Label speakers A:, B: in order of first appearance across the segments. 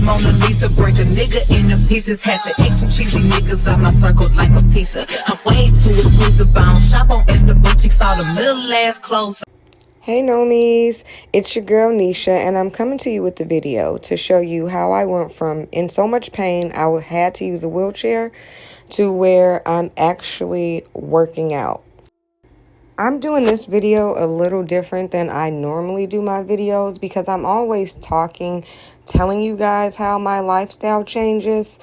A: Mona Lisa, break a nigga into pieces. Had to X some cheesy niggas out my circle like a pizza. I'm way too exclusive, I don't shop on Esther boutiques, all them little ass clothes.
B: Hey Nomies, it's your girl Nesha, and I'm coming to you with the video to show you how I went from in so much pain I had to use a wheelchair to where I'm actually working out. I'm doing this video a little different than I normally do my videos because I'm always talking, telling you guys how my lifestyle changed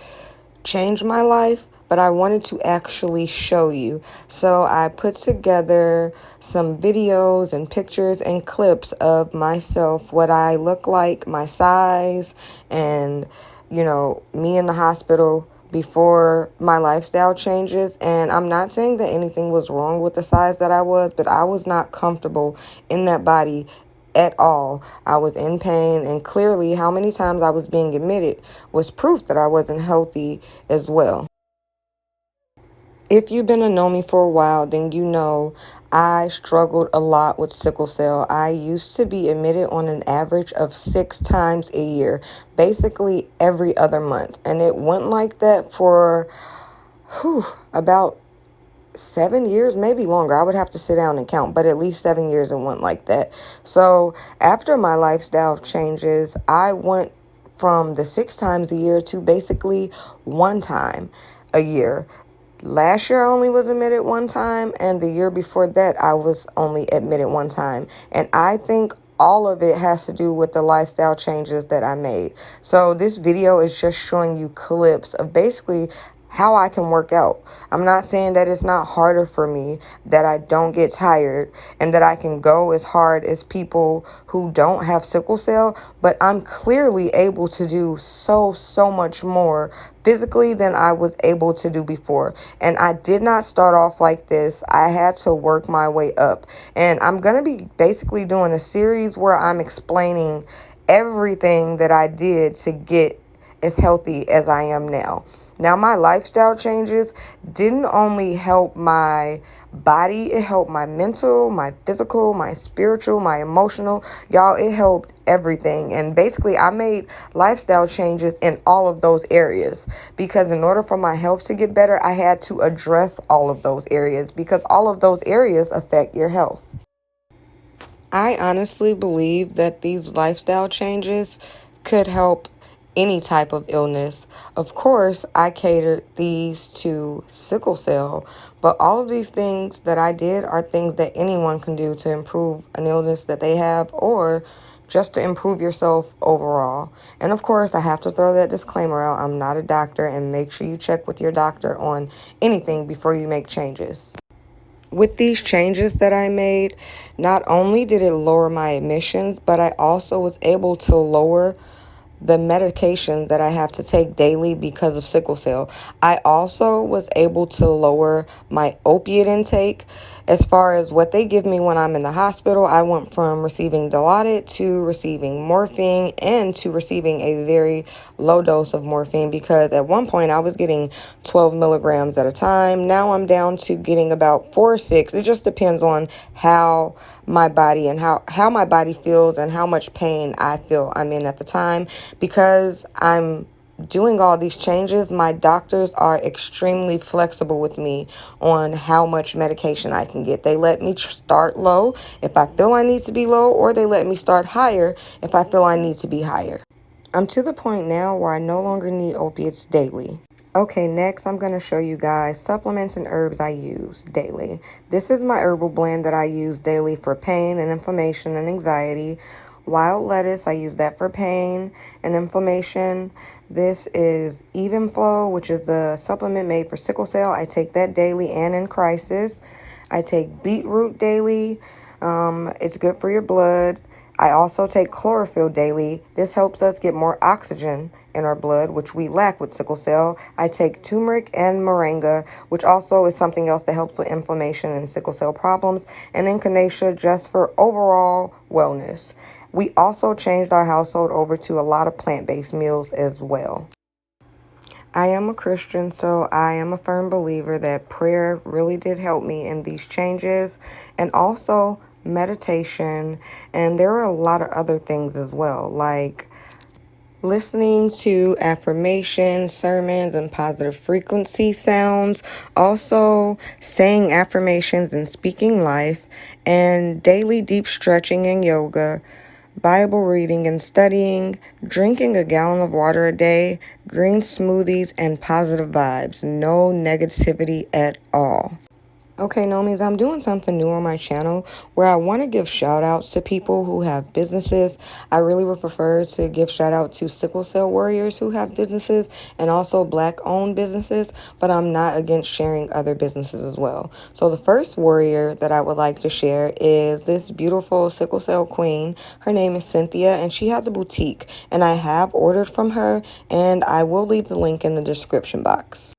B: my life, but I wanted to actually show you. So I put together some videos and pictures and clips of myself, what I look like, my size, and, you know, me in the hospital before my lifestyle changes. And I'm not saying that anything was wrong with the size that I was, but I was not comfortable in that body at all. I was in pain, and clearly how many times I was being admitted was proof that I wasn't healthy as well. If you've been a Nomie for a while, then you know I struggled a lot with sickle cell. I used to be admitted on an average of 6 times a year, basically every other month. And it went like that for about 7 years, maybe longer. I would have to sit down and count, but at least 7 years it went like that. So after my lifestyle changes, I went from the 6 times a year to basically 1 time a year. Last year I only was admitted 1 time, and the year before that I was only admitted 1 time. And I think all of it has to do with the lifestyle changes that I made. So this video is just showing you clips of basically how I can work out. I'm not saying that it's not harder for me, that I don't get tired, and that I can go as hard as people who don't have sickle cell, but I'm clearly able to do so much more physically than I was able to do before. And I did not start off like this. I had to work my way up. And I'm going to be basically doing a series where I'm explaining everything that I did to get as healthy as I am now. Now, my lifestyle changes didn't only help my body, it helped my mental, my physical, my spiritual, my emotional. Y'all, it helped everything. And basically, I made lifestyle changes in all of those areas because in order for my health to get better, I had to address all of those areas because all of those areas affect your health. I honestly believe that these lifestyle changes could help any type of illness. Of course, I catered these to sickle cell, but all of these things that I did are things that anyone can do to improve an illness that they have or just to improve yourself overall. And of course, I have to throw that disclaimer out. I'm not a doctor, and make sure you check with your doctor on anything before you make changes. With these changes that I made, not only did it lower my admissions, but I also was able to lower the medication that I have to take daily because of sickle cell. I also was able to lower my opiate intake. As far as what they give me when I'm in the hospital, I went from receiving Dilaudid to receiving morphine and to receiving a very low dose of morphine because at one point I was getting 12 milligrams at a time. Now I'm down to getting about 4 or 6. It just depends on how my body and how my body feels and how much pain I feel I'm in at the time. Because I'm doing all these changes, my doctors are extremely flexible with me on how much medication I can get. They let me start low if I feel I need to be low, or they let me start higher if I feel I need to be higher. I'm to the point now where I no longer need opiates daily. Okay, next I'm going to show you guys supplements and herbs I use daily. This is my herbal blend that I use daily for pain and inflammation and anxiety. Wild lettuce, I use that for pain and inflammation. This is Even Flow, which is the supplement made for sickle cell. I take that daily and in crisis. I take beetroot daily. It's good for your blood. I also take chlorophyll daily. This helps us get more oxygen in our blood, which we lack with sickle cell. I take turmeric and moringa, which also is something else that helps with inflammation and sickle cell problems. And then Nesha, just for overall wellness. We also changed our household over to a lot of plant-based meals as well. I am a Christian, so I am a firm believer that prayer really did help me in these changes, and also meditation. And there are a lot of other things as well, like listening to affirmations, sermons, and positive frequency sounds, also saying affirmations and speaking life, and daily deep stretching and yoga, Bible reading and studying, drinking a gallon of water a day, green smoothies, and positive vibes. No negativity at all. Okay, Nomies, I'm doing something new on my channel where I want to give shout outs to people who have businesses. I really would prefer to give shout out to sickle cell warriors who have businesses and also black owned businesses, but I'm not against sharing other businesses as well. So the first warrior that I would like to share is this beautiful sickle cell queen. Her name is Cynthia and she has a boutique, and I have ordered from her, and I will leave the link in the description box.